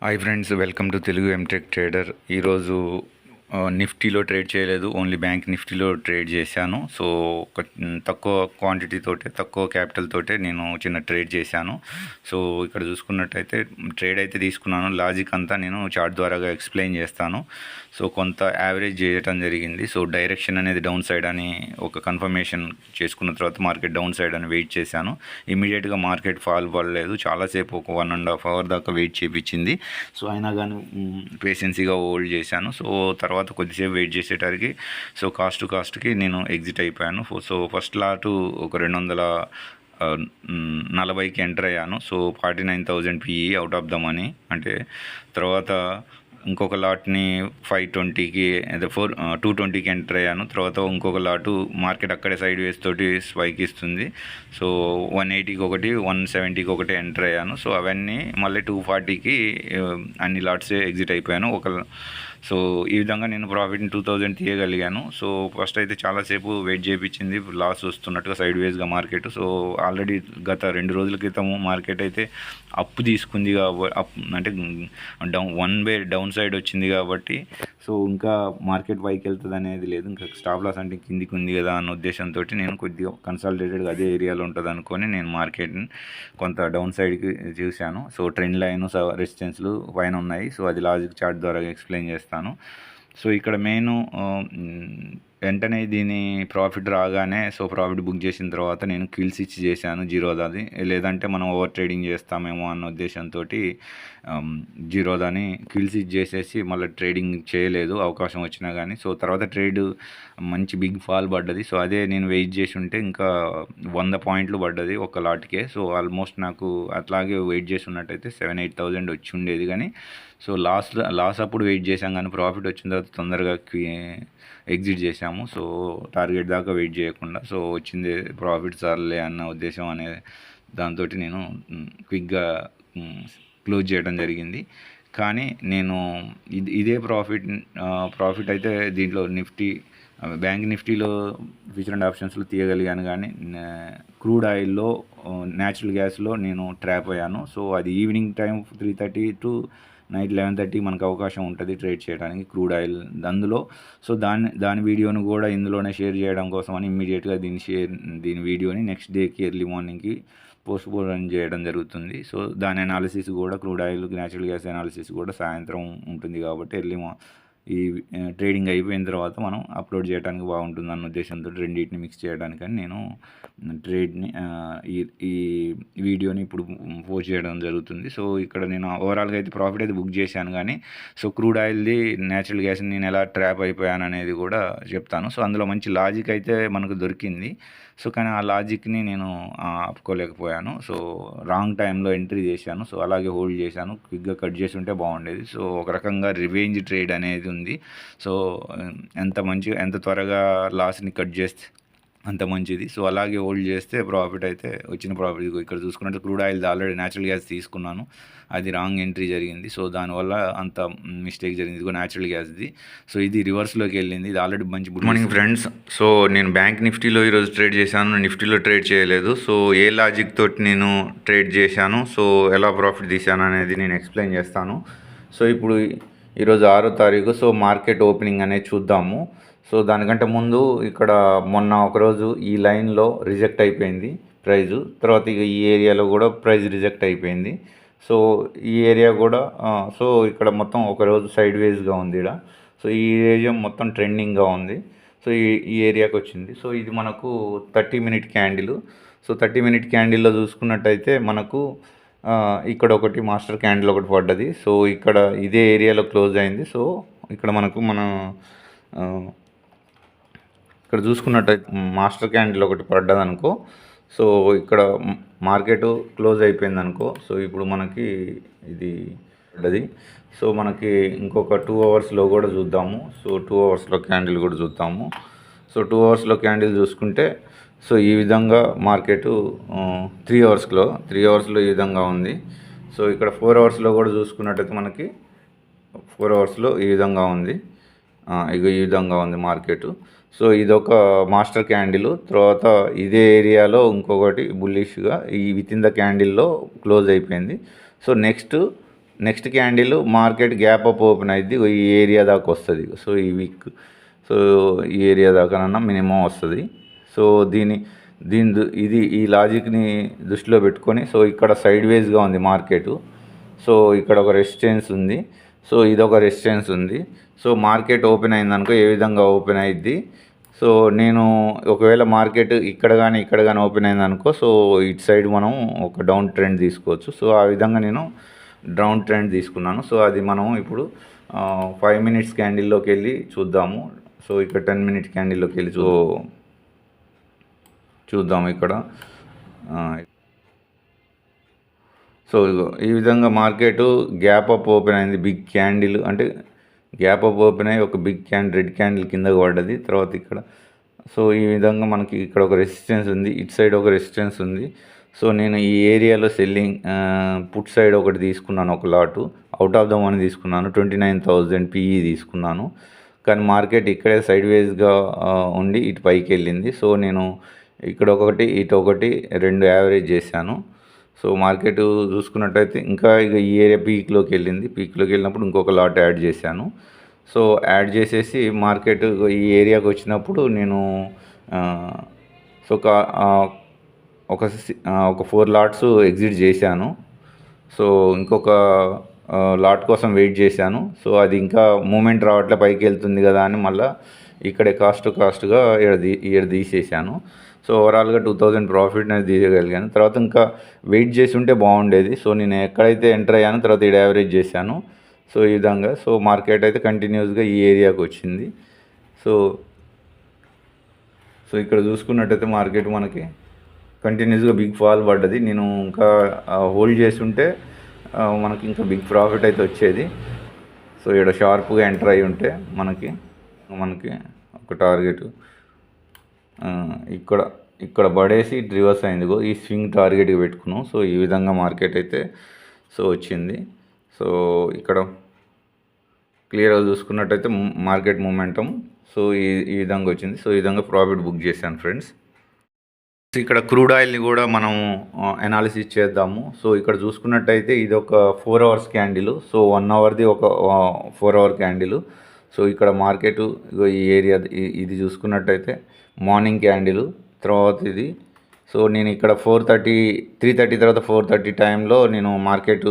Hi friends, welcome to Telugu ఎంటెక్ trader. ఈరోజు నిఫ్టీలో ట్రేడ్ చేయలేదు, ఓన్లీ బ్యాంక్ నిఫ్టీలో ట్రేడ్ చేశాను. సో ఒక తక్కువ క్వాంటిటీ తోటే, తక్కువ క్యాపిటల్ తోటే నేను చిన్న ట్రేడ్ చేశాను. సో ఇక్కడ చూసుకున్నట్టయితే ట్రేడ్ అయితే తీసుకున్నాను. లాజిక్ అంతా నేను చార్ట్ ద్వారాగా ఎక్స్ప్లెయిన్ చేస్తాను. సో కొంత యావరేజ్ చేయటం జరిగింది. సో డైరెక్షన్ అనేది డౌన్ సైడ్ అని ఒక కన్ఫర్మేషన్ చేసుకున్న తర్వాత మార్కెట్ డౌన్ సైడ్ అని వెయిట్ చేశాను. ఇమీడియట్గా మార్కెట్ ఫాల్ పడలేదు. చాలాసేపు ఒక 1.5 అవర్ దాకా వెయిట్ చేయించింది. సో అయినా కానీ పేషెన్సీగా హోల్డ్ చేశాను. సో తర్వాత కొద్దిసేపు వెయిట్ చేసేటరికి సో కాస్ట్కి నేను ఎగ్జిట్ అయిపోయాను. సో ఫస్ట్ లాటు ఒక 240కి ఎంటర్ అయ్యాను. So 49,000 PE out of the money. అంటే తర్వాత ఇంకొక లాట్ని 520కి అదే 220కి ఎంటర్ అయ్యాను. తర్వాత ఇంకొక లాటు మార్కెట్ అక్కడే సైడ్ వేస్ తోటి స్పైక్ ఇస్తుంది. సో 180కి ఒకటి, 170కి ఒకటి ఎంటర్ అయ్యాను. సో అవన్నీ మళ్ళీ 240కి అన్ని లాట్సే ఎగ్జిట్ అయిపోయాను. సో ఈ విధంగా నేను ప్రాఫిట్ని 2000 తీయగలిగాను. సో ఫస్ట్ అయితే చాలాసేపు వెయిట్ చేయించింది, లాస్ వస్తున్నట్టుగా సైడ్ వేస్గా మార్కెట్. సో ఆల్రెడీ గత 2 రోజుల క్రితము మార్కెట్ అయితే అప్పు తీసుకుంది కాబట్టి, అంటే డౌన్ సైడ్ వచ్చింది కాబట్టి సో ఇంకా మార్కెట్ పైకి వెళ్తుంది అనేది లేదు. ఇంకా స్టాప్ లాస్ అంటే కిందికి ఉంది కదా అన్న ఉద్దేశంతో నేను కొద్దిగా కన్సాలిడేటెడ్గా అదే ఏరియాలో ఉంటుంది అనుకొని నేను మార్కెట్ని కొంత డౌన్ సైడ్కి చూశాను. సో ట్రెండ్ లైన్, రెసిస్టెన్స్లు పైన ఉన్నాయి. సో అది లాజిక్ చార్ట్ ద్వారా ఎక్స్ప్లెయిన్ చేస్తాను. సో ఇక్కడ మెయిన్ వెంటనే దీని ప్రాఫిట్ రాగానే సో ప్రాఫిట్ బుక్ చేసిన తర్వాత నేను క్విల్స్ ఇచ్చి చేశాను జీరోదాది. లేదంటే మనం ఓవర్ ట్రేడింగ్ చేస్తామేమో అన్న ఉద్దేశంతో జీరోదాని క్విల్స్ ఇచ్చి చేసేసి మళ్ళీ ట్రేడింగ్ చేయలేదు అవకాశం వచ్చినా కానీ. సో తర్వాత ట్రేడ్ మంచి బిగ్ ఫాల్ పడ్డది. సో అదే నేను వెయిట్ చేసి ఉంటే ఇంకా 100 పాయింట్లు పడ్డది ఒక లాట్కే. సో ఆల్మోస్ట్ నాకు అట్లాగే వెయిట్ చేసి ఉన్నట్టయితే 7-8,000 వచ్చి ఉండేది. కానీ సో లాస్ అప్పుడు వెయిట్ చేశాం, కానీ ప్రాఫిట్ వచ్చిన తర్వాత తొందరగా ఎగ్జిట్ చేశాము. సో టార్గెట్ దాకా వెయిట్ చేయకుండా సో వచ్చింది ప్రాఫిట్ సార్లే అన్న ఉద్దేశం అనే దాంతో నేను క్విక్గా క్లోజ్ చేయడం జరిగింది. కానీ నేను ఇదే ప్రాఫిట్ అయితే దీంట్లో బ్యాంక్ నిఫ్టీలో ఫ్యూచర్ అండ్ ఆప్షన్స్లో తీయగలిగాను. కానీ క్రూడ్ ఆయిల్లో, న్యాచురల్ గ్యాస్లో నేను ట్రాప్ అయ్యాను. సో అది ఈవినింగ్ టైం 3:30 టు నైట్ 11:30 మనకు అవకాశం ఉంటుంది ట్రేడ్ చేయడానికి క్రూడ్ ఆయిల్ అందులో. సో దాని వీడియోను కూడా ఇందులోనే షేర్ చేయడం కోసం అని ఇమ్మీడియట్గా దీని వీడియోని నెక్స్ట్ డేకి ఎర్లీ మార్నింగ్కి పోన్ చేయడం జరుగుతుంది. సో దాని అనాలిసిస్ కూడా, crude oil, natural gas analysis కూడా సాయంత్రం ఉంటుంది కాబట్టి ఈ ట్రేడింగ్ అయిపోయిన తర్వాత మనం అప్లోడ్ చేయడానికి బాగుంటుంది అన్న ఉద్దేశంతో రెండింటిని మిక్స్ చేయడానికని నేను ట్రేడ్ని ఈ వీడియోని ఇప్పుడు పోస్ట్ చేయడం జరుగుతుంది. సో ఇక్కడ నేను ఓవరాల్గా అయితే ప్రాఫిట్ అయితే బుక్ చేశాను. కానీ సో క్రూడ్ ఆయిల్ది, న్యాచురల్ గ్యాస్ని నేను ఎలా ట్రాప్ అయిపోయాను అనేది కూడా చెప్తాను. సో అందులో మంచి లాజిక్ అయితే మనకు దొరికింది. సో కానీ ఆ లాజిక్ని నేను ఆపుకోలేకపోయాను. సో రాంగ్ టైంలో ఎంట్రీ చేశాను. సో అలాగే హోల్డ్ చేశాను. క్విక్గా కట్ చేసి ఉంటే బాగుండేది. సో ఒక రకంగా రివెంజ్ ట్రేడ్ అనేది ఉంది. సో ఎంత త్వరగా లాస్ని కట్ చేస్తే అంత మంచిది. సో అలాగే హోల్డ్ చేస్తే ప్రాఫిట్ అయితే వచ్చిన ప్రాఫిట్ ఇక్కడ చూసుకున్నట్టు crude oil already natural gas తీసుకున్నాను, అది రాంగ్ ఎంట్రీ జరిగింది. సో దానివల్ల అంత మిస్టేక్ జరిగింది. ఇదిగో న్యాచురల్ గ్యాస్ది. సో ఇది రివర్స్లోకి వెళ్ళింది. ఇది ఆల్రెడీ మంచి గుడ్ మార్నింగ్ ఫ్రెండ్స్. సో నేను బ్యాంక్ నిఫ్టీలో ఈరోజు ట్రేడ్ చేశాను, నిఫ్టీలో ట్రేడ్ చేయలేదు. సో ఏ లాజిక్ తోటి నేను ట్రేడ్ చేశాను, సో ఎలా ప్రాఫిట్ తీశాను అనేది నేను ఎక్స్ప్లెయిన్ చేస్తాను. సో ఇప్పుడు ఈరోజు 6వ తారీఖు. సో మార్కెట్ ఓపెనింగ్ అనేది చూద్దాము. సో దానికంటే ముందు ఇక్కడ మొన్న ఒకరోజు ఈ లైన్లో రిజెక్ట్ అయిపోయింది ప్రైజు. తర్వాత ఇక ఈ ఏరియాలో కూడా ప్రైజ్ రిజెక్ట్ అయిపోయింది. సో ఈ ఏరియా కూడా సో ఇక్కడ మొత్తం ఒకరోజు సైడ్ వేస్గా ఉంది ఇక్కడ. సో ఈ ఏరియా మొత్తం ట్రెండింగ్గా ఉంది. సో ఈ ఏరియాకి వచ్చింది. సో ఇది మనకు 30 మినిట్ క్యాండిల్. సో 30 మినిట్ క్యాండిల్లో చూసుకున్నట్టయితే మనకు ఇక్కడ ఒకటి మాస్టర్ క్యాండిల్ ఒకటి పడ్డది. సో ఇక్కడ ఇదే ఏరియాలో క్లోజ్ అయింది. సో ఇక్కడ ఇక్కడ చూసుకున్నట్టయితే మాస్టర్ క్యాండిల్ ఒకటి పడ్డది అనుకో. సో ఇక్కడ మార్కెట్ క్లోజ్ అయిపోయింది అనుకో. సో ఇప్పుడు మనకి ఇది పడ్డది. సో మనకి ఇంకొక 2 అవర్స్లో కూడా చూద్దాము. సో 2 అవర్స్లో క్యాండిల్ కూడా చూద్దాము. సో 2 అవర్స్లో క్యాండిల్ చూసుకుంటే సో ఈ విధంగా మార్కెట్ 3 అవర్స్లో ఈ విధంగా ఉంది. సో ఇక్కడ 4 అవర్స్లో కూడా చూసుకున్నట్టయితే మనకి 4 అవర్స్లో ఈ విధంగా ఉంది. ఈ విధంగా ఉంది మార్కెట్. సో ఇదొక మాస్టర్ క్యాండిల్. తర్వాత ఇదే ఏరియాలో ఇంకొకటి బుల్లిష్గా ఈ విత్ ఇన్ ద క్యాండిల్లో క్లోజ్ అయిపోయింది. So next next candle market gap up open అయింది, ఈ ఏరియా దాకా వస్తుంది. సో ఈ వీక్ సో ఈ ఏరియా దాకానన్నా మినిమం వస్తుంది. సో ఇది ఈ లాజిక్ని దృష్టిలో పెట్టుకొని, సో ఇక్కడ సైడ్ వేస్గా ఉంది మార్కెట్. సో ఇక్కడ ఒక రెసిస్టెన్స్ ఉంది, సో ఇదొక రెసిస్టెన్స్ ఉంది. సో మార్కెట్ ఓపెన్ అయిందనుకో ఏ విధంగా ఓపెన్ అయ్యిద్ది. సో నేను ఒకవేళ మార్కెట్ ఇక్కడ కానీ ఓపెన్ అయిందనుకో, సో ఇటు సైడ్ మనం ఒక డౌన్ ట్రెండ్ తీసుకోవచ్చు. సో ఆ విధంగా నేను డౌన్ ట్రెండ్ తీసుకున్నాను. సో అది మనం ఇప్పుడు 5 మినిట్స్ క్యాండిల్లోకి వెళ్ళి చూద్దాము. సో ఇక్కడ 10 మినిట్ క్యాండిల్లోకి వెళ్ళి చూద్దాము ఇక్కడ. సో ఈ విధంగా మార్కెట్ గ్యాప్ అప్ ఓపెన్ అయింది. బిగ్ క్యాండిల్ అంటే గ్యాప్ అప్ ఓపెన్ అయ్యి ఒక బిగ్ రెడ్ క్యాండిల్ కిందకు పడ్డది. తర్వాత ఇక్కడ సో ఈ విధంగా మనకి ఇక్కడ ఒక రెసిస్టెన్స్ ఉంది, ఇటు సైడ్ ఒక రెసిస్టెన్స్ ఉంది. సో నేను ఈ ఏరియాలో సెల్లింగ్ పుట్ సైడ్ ఒకటి తీసుకున్నాను, ఒక lot out of the money తీసుకున్నాను. 29,000 PE తీసుకున్నాను. కానీ మార్కెట్ ఇక్కడే సైడ్ వేస్గా ఉండి ఇటు పైకి వెళ్ళింది. సో నేను ఇక్కడ ఒకటి ఇటు ఒకటి 2 యావరేజ్ చేశాను. సో మార్కెట్ చూసుకున్నట్టయితే ఇంకా ఇక ఈ ఏరియా పీక్లోకి వెళ్ళినప్పుడు ఇంకొక లాట్ యాడ్ చేశాను. సో యాడ్ చేసేసి మార్కెట్ ఈ ఏరియాకి వచ్చినప్పుడు నేను సో ఒక 4 లాట్స్ ఎగ్జిట్ చేశాను. సో ఇంకొక లాట్ కోసం వెయిట్ చేశాను. సో అది ఇంకా మూమెంట్ రావట్లే, పైకి వెళ్తుంది కదా అని మళ్ళీ ఇక్కడే కాస్ట్గా ఇక్కడ తీసేసాను. సో ఓవరాల్గా 2000 ప్రాఫిట్ అనేది తీయగలిగాను. తర్వాత ఇంకా వెయిట్ చేసి ఉంటే బాగుండేది. సో నేను ఎక్కడైతే ఎంటర్ అయ్యానో తర్వాత ఇక్కడ యావరేజ్ చేశాను. సో ఈ విధంగా సో మార్కెట్ అయితే కంటిన్యూస్గా ఈ ఏరియాకి వచ్చింది. సో ఇక్కడ చూసుకున్నట్టయితే మార్కెట్ మనకి కంటిన్యూస్గా బిగ్ ఫాల్ పడ్డది. నేను ఇంకా హోల్డ్ చేసి ఉంటే మనకి ఇంకా బిగ్ ప్రాఫిట్ అయితే వచ్చేది. సో ఇక్కడ షార్ప్గా ఎంటర్ అయ్యి ఉంటే మనకి ఒక టార్గెట్ ఇక్కడ పడేసి రివర్స్ అయింది. ఈ స్వింగ్ టార్గెట్గా పెట్టుకున్నాం. సో ఈ విధంగా మార్కెట్ అయితే సో వచ్చింది. సో ఇక్కడ క్లియర్గా చూసుకున్నట్టయితే మార్కెట్ మూమెంటం సో ఈ విధంగా వచ్చింది. సో ఈ విధంగా ప్రాఫిట్ బుక్ చేశాను ఫ్రెండ్స్. ఇక్కడ క్రూడ్ ఆయిల్ని కూడా మనం అనాలిసిస్ చేద్దాము. సో ఇక్కడ చూసుకున్నట్టయితే ఇది ఒక 4 అవర్స్ క్యాండిల్. సో 1 అవర్ది ఒక 4 అవర్ క్యాండిల్. సో ఇక్కడ మార్కెట్ ఈ ఏరియా ఇది చూసుకున్నట్టయితే మార్నింగ్ క్యాండిల్. తర్వాత ఇది సో నేను ఇక్కడ 3:30 తర్వాత 4:30 టైంలో నేను మార్కెట్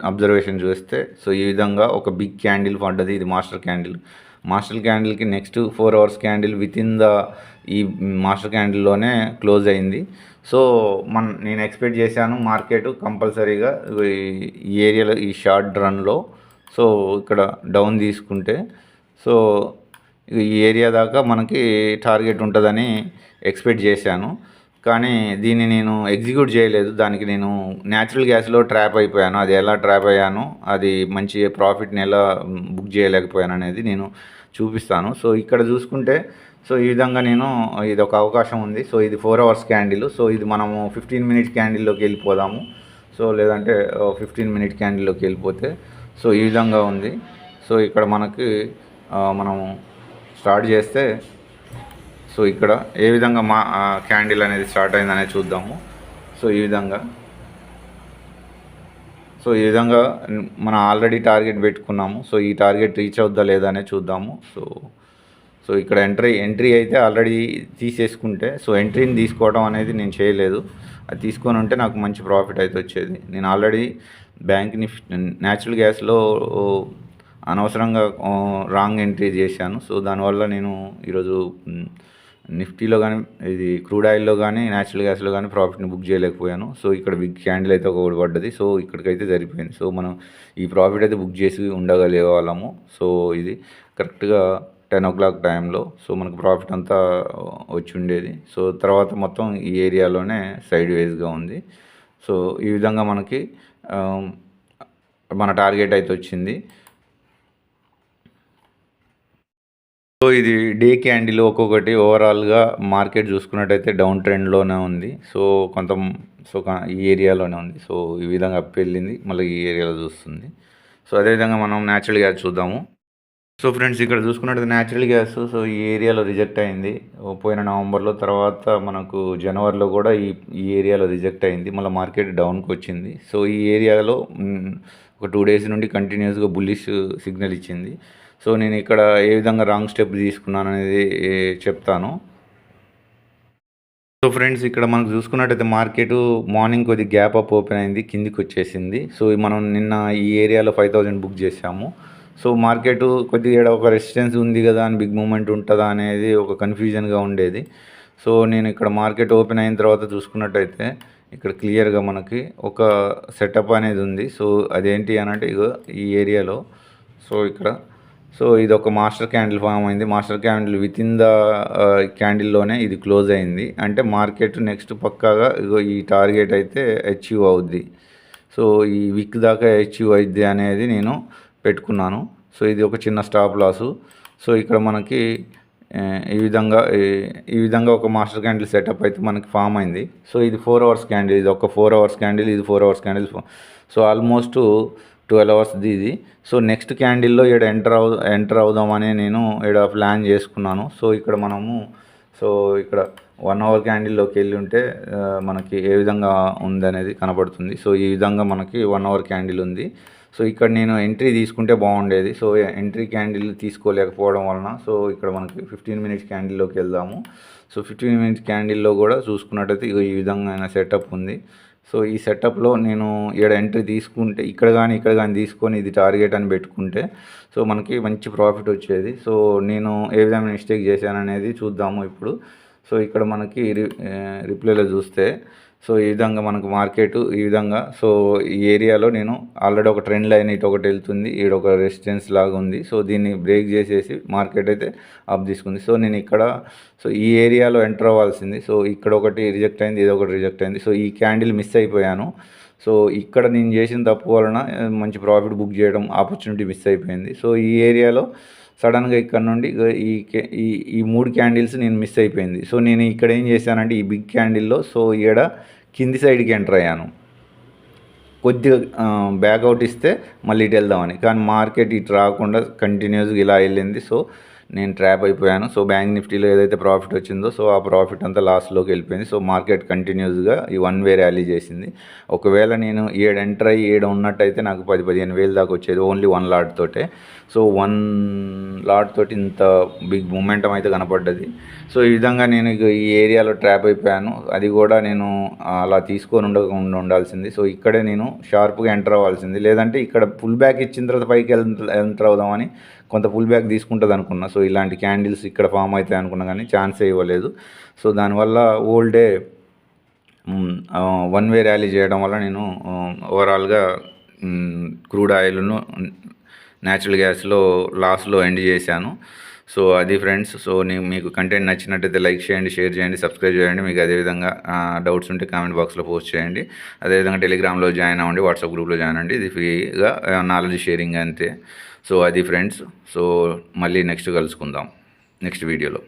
అబ్జర్వేషన్ చూస్తే సో ఈ విధంగా ఒక బిగ్ క్యాండిల్ పడ్డది. ఇది మాస్టర్ క్యాండిల్కి నెక్స్ట్ 4 అవర్స్ క్యాండిల్ వితిన్ ఈ మాస్టర్ క్యాండిల్లోనే క్లోజ్ అయింది. సో నేను ఎక్స్పెక్ట్ చేశాను మార్కెట్ కంపల్సరీగా ఈ ఏరియాలో ఈ షార్ట్ రన్లో సో ఇక్కడ డౌన్ తీసుకుంటే సో ఈ ఏరియా దాకా మనకి టార్గెట్ ఉంటుందని ఎక్స్పెక్ట్ చేశాను. కానీ దీన్ని నేను ఎగ్జిక్యూట్ చేయలేదు. దానికి నేను న్యాచురల్ గ్యాస్లో ట్రాప్ అయిపోయాను. అది ఎలా ట్రాప్ అయ్యాను, అది మంచి ప్రాఫిట్ని ఎలా బుక్ చేయలేకపోయాను అనేది నేను చూపిస్తాను. సో ఇక్కడ చూసుకుంటే సో ఈ విధంగా ఇది ఒక అవకాశం ఉంది. సో ఇది 4 అవర్స్ క్యాండిల్. సో ఇది మనము 15 మినిట్ క్యాండిల్లోకి వెళ్ళిపోదాము. సో లేదంటే 15 మినిట్ క్యాండిల్లోకి వెళ్ళిపోతే సో ఈ విధంగా ఉంది. సో ఇక్కడ మనము స్టార్ట్ చేస్తే సో ఇక్కడ ఏ విధంగా క్యాండిల్ అనేది స్టార్ట్ అయిందనేది చూద్దాము. సో ఈ విధంగా మనం ఆల్రెడీ టార్గెట్ పెట్టుకున్నాము. సో ఈ టార్గెట్ రీచ్ అవుద్దా లేదా అనేది చూద్దాము. సో ఇక్కడ ఎంట్రీ అయితే ఆల్రెడీ తీసేసుకుంటే సో ఎంట్రీని తీసుకోవడం అనేది నేను చేయలేదు. అది తీసుకొని ఉంటే నాకు మంచి ప్రాఫిట్ అయితే వచ్చేది. నేను ఆల్రెడీ న్యాచురల్ గ్యాస్లో అనవసరంగా రాంగ్ ఎంట్రీ చేశాను. సో దానివల్ల నేను ఈరోజు నిఫ్టీలో కానీ ఇది క్రూడ్ ఆయిల్లో కానీ న్యాచురల్ గ్యాస్లో కానీ ప్రాఫిట్ని బుక్ చేయలేకపోయాను. సో ఇక్కడ బిగ్ క్యాండిల్ అయితే ఒకటి పడ్డది. సో ఇక్కడికైతే సరిపోయింది. సో మనం ఈ ప్రాఫిట్ అయితే బుక్ చేసి ఉండగలిగే వాళ్ళము. సో ఇది కరెక్ట్గా 10 o'clock టైంలో సో మనకు ప్రాఫిట్ అంతా వచ్చి ఉండేది. సో తర్వాత మొత్తం ఈ ఏరియాలోనే సైడ్ వేస్గా ఉంది. సో ఈ విధంగా మనకి మన టార్గెట్ అయితే వచ్చింది. సో ఇది డే క్యాండిల్ ఒక్కొక్కటి ఓవరాల్గా మార్కెట్ చూసుకున్నట్టయితే డౌన్ ట్రెండ్లోనే ఉంది. సో ఈ ఏరియాలోనే ఉంది. సో ఈ విధంగా అప్ వెళ్ళింది, మళ్ళీ ఈ ఏరియాలో చూస్తుంది. సో అదేవిధంగా మనం న్యాచురల్ గ్యాస్ చూద్దాము. సో ఫ్రెండ్స్ ఇక్కడ చూసుకున్నట్టు న్యాచురల్ గ్యాస్ సో ఈ ఏరియాలో రిజెక్ట్ అయింది పోయిన నవంబర్లో. తర్వాత మనకు జనవరిలో కూడా ఈ ఏరియాలో రిజెక్ట్ అయింది. మళ్ళీ మార్కెట్ డౌన్కి వచ్చింది. సో ఈ ఏరియాలో ఒక 2 డేస్ నుండి కంటిన్యూస్గా బుల్లిష్ సిగ్నల్ ఇచ్చింది. సో నేను ఇక్కడ ఏ విధంగా రాంగ్ స్టెప్ తీసుకున్నాను అనేది చెప్తాను. సో ఫ్రెండ్స్ ఇక్కడ మనకు చూసుకున్నట్టయితే మార్కెట్ మార్నింగ్ కొద్ది గ్యాప్ అప్ ఓపెన్ అయింది, కిందికి వచ్చేసింది. సో మనం నిన్న ఈ ఏరియాలో 5000 బుక్ చేసాము. సో మార్కెట్ కొద్దిగా ఒక రెసిస్టెన్స్ ఉంది కదా అని బిగ్ మూమెంట్ ఉంటుందా అనేది ఒక కన్ఫ్యూజన్గా ఉండేది. సో నేను ఇక్కడ మార్కెట్ ఓపెన్ అయిన తర్వాత చూసుకున్నట్టయితే ఇక్కడ క్లియర్గా మనకి ఒక సెటప్ అనేది ఉంది. సో అదేంటి అని అంటే ఇగో ఈ ఏరియాలో సో ఇక్కడ సో ఇది ఒక మాస్టర్ క్యాండిల్ ఫామ్ అయింది. Master candle within the క్యాండిల్లోనే ఇది క్లోజ్ అయింది. అంటే మార్కెట్ నెక్స్ట్ పక్కాగా ఇగో ఈ టార్గెట్ అయితే అచీవ్ అవుద్ది. సో ఈ వీక్ దాకా అచీవ్ అవుద్ది అనేది నేను పెట్టుకున్నాను. సో ఇది ఒక చిన్న స్టాప్ లాసు. సో ఇక్కడ మనకి ఈ విధంగా ఒక మాస్టర్ క్యాండిల్ సెటప్ అయితే మనకి ఫామ్ అయింది. సో ఇది 4 అవర్స్ క్యాండిల్, ఇది ఒక 4 అవర్స్ క్యాండిల్, ఇది 4 అవర్స్ క్యాండిల్. సో ఆల్మోస్ట్ 12 అవర్స్ది ఇది. సో నెక్స్ట్ క్యాండిల్లో ఇక్కడ ఎంటర్ అవుదామని నేను ఇక్కడ ప్లాన్ చేసుకున్నాను. సో ఇక్కడ మనము సో ఇక్కడ 1 అవర్ క్యాండిల్లోకి వెళ్ళి ఉంటే మనకి ఏ విధంగా ఉందనేది కనబడుతుంది. సో ఈ విధంగా మనకి 1 అవర్ క్యాండిల్ ఉంది. సో ఇక్కడ నేను ఎంట్రీ తీసుకుంటే బాగుండేది. సో ఎంట్రీ క్యాండిల్ తీసుకోలేకపోవడం వలన సో ఇక్కడ మనకి 15 మినిట్స్ క్యాండిల్లోకి వెళ్దాము. సో 15 మినిట్స్ క్యాండిల్లో కూడా చూసుకున్నట్టయితే ఈ విధంగా సెటప్ ఉంది. సో ఈ సెటప్లో నేను ఇక్కడ ఎంట్రీ తీసుకుంటే ఇక్కడ కానీ తీసుకొని ఇది టార్గెట్ అని పెట్టుకుంటే సో మనకి మంచి ప్రాఫిట్ వచ్చేది. సో నేను ఏ విధమైన మిస్టేక్ చేశాననేది చూద్దాము ఇప్పుడు. సో ఇక్కడ మనకి రిప్లైలో చూస్తే సో ఈ విధంగా మనకు మార్కెట్ ఈ విధంగా సో ఈ ఏరియాలో నేను ఆల్రెడీ ఒక ట్రెండ్ లైన్ ఇటు ఒకటి వెళ్తుంది, ఈడ ఒక రెసిస్టెన్స్ లాగా ఉంది. సో దీన్ని బ్రేక్ చేసేసి మార్కెట్ అయితే అప్ తీసుకుంది. సో నేను ఇక్కడ సో ఈ ఏరియాలో ఎంటర్ అవ్వాల్సింది. సో ఇక్కడ ఒకటి రిజెక్ట్ అయింది, ఇది ఒకటి రిజెక్ట్ అయింది. సో ఈ క్యాండిల్ మిస్ అయిపోయాను. సో ఇక్కడ నేను చేసిన తప్పు వలన మంచి ప్రాఫిట్ బుక్ చేయడం ఆపర్చునిటీ మిస్ అయిపోయింది. సో ఈ ఏరియాలో సడన్గా ఇక్కడ నుండి ఈ 3 క్యాండిల్స్ నేను మిస్ అయిపోయింది. సో నేను ఇక్కడ ఏం చేశానంటే ఈ బిగ్ క్యాండిల్లో సో ఈడ కింది సైడ్కి ఎంటర్ అయ్యాను. కొద్దిగా బ్యాక్అవుట్ ఇస్తే మళ్ళీ ఇటు వెళ్దామని, కానీ మార్కెట్ ఇటు రాకుండా కంటిన్యూస్గా ఇలా వెళ్ళింది. సో నేను ట్రాప్ అయిపోయాను. సో బ్యాంక్ నిఫ్టీలో ఏదైతే ప్రాఫిట్ వచ్చిందో సో ఆ ప్రాఫిట్ అంతా లాస్లోకి వెళ్ళిపోయింది. సో మార్కెట్ కంటిన్యూస్గా ఈ 1 వే ర్యాలీ చేసింది. ఒకవేళ నేను ఎంటర్ అయ్యి ఉన్నట్టయితే నాకు 10-15 వేలు దాకా వచ్చేది ఓన్లీ 1 లాట్ తోటే. సో 1 లాట్ తోటి ఇంత బిగ్ మూమెంటం అయితే కనపడ్డది. సో ఈ విధంగా నేను ఈ ఏరియాలో ట్రాప్ అయిపోయాను. అది కూడా నేను అలా తీసుకొని ఉండాల్సింది. సో ఇక్కడే నేను షార్ప్గా ఎంటర్ అవ్వాల్సింది. లేదంటే ఇక్కడ పుల్ బ్యాక్ ఇచ్చిన తర్వాత పైకి ఎంటర్ అవుదామని కొంత పుల్ బ్యాక్ తీసుకుంటుంది అనుకున్నా. సో ఇలాంటి క్యాండిల్స్ ఇక్కడ ఫామ్ అవుతాయి అనుకున్నా కానీ ఛాన్సే ఇవ్వలేదు. సో దానివల్ల ఓల్డ్ డే 1 వే ర్యాలీ చేయడం వల్ల నేను ఓవరాల్గా క్రూడ్ ఆయిల్ను న్యాచురల్ గ్యాస్లో లాస్లో ఎండ్ చేశాను. సో అది ఫ్రెండ్స్. సో మీకు కంటెంట్ నచ్చినట్టయితే లైక్ చేయండి, షేర్ చేయండి, సబ్స్క్రైబ్ చేయండి. మీకు అదేవిధంగా డౌట్స్ ఉంటే కామెంట్ బాక్స్లో పోస్ట్ చేయండి. అదేవిధంగా టెలిగ్రామ్లో జాయిన్ అవ్వండి, వాట్సాప్ గ్రూప్లో జాయిన్ అవ్వండి. ఇది ఫ్రీగా నాలెడ్జ్ షేరింగ్ అంతే. సో అది ఫ్రెండ్స్. సో మళ్ళీ నెక్స్ట్ కలుసుకుందాం నెక్స్ట్ వీడియోలో.